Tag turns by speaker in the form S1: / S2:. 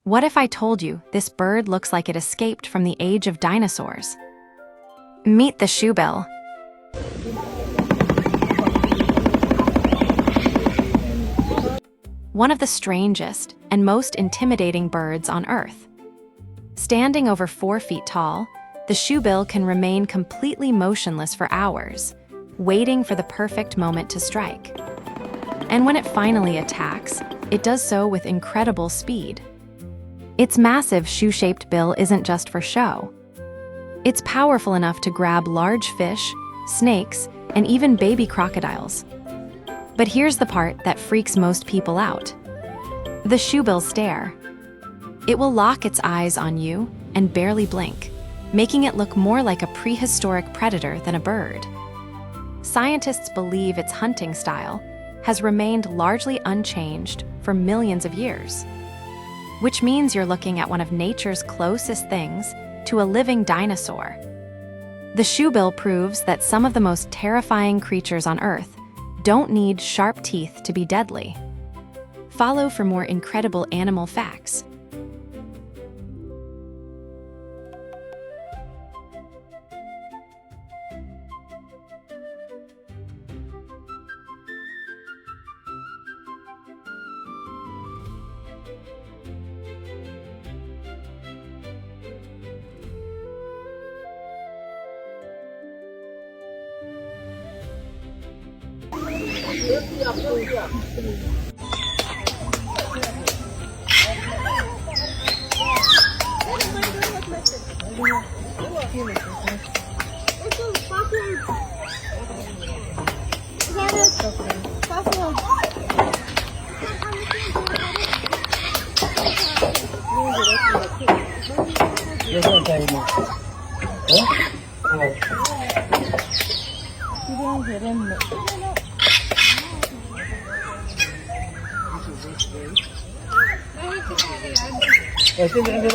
S1: What if I told you this bird looks like it escaped from the age of dinosaurs? Meet the shoebill. One of the strangest and most intimidating birds on Earth. Standing over 4 feet tall, the shoebill can remain completely motionless for hours, waiting for the perfect moment to strike. And when it finally attacks, it does so with incredible speed. Its massive shoe-shaped bill isn't just for show. It's powerful enough to grab large fish, snakes, and even baby crocodiles. But here's the part that freaks most people out. The shoebill stare. It will lock its eyes on you and barely blink, making it look more like a prehistoric predator than a bird. Scientists believe its hunting style has remained largely unchanged for millions of years, which means you're looking at one of nature's closest things to a living dinosaur. The shoebill proves that some of the most terrifying creatures on Earth don't need sharp teeth to be deadly. Follow for more incredible animal facts.
S2: Este es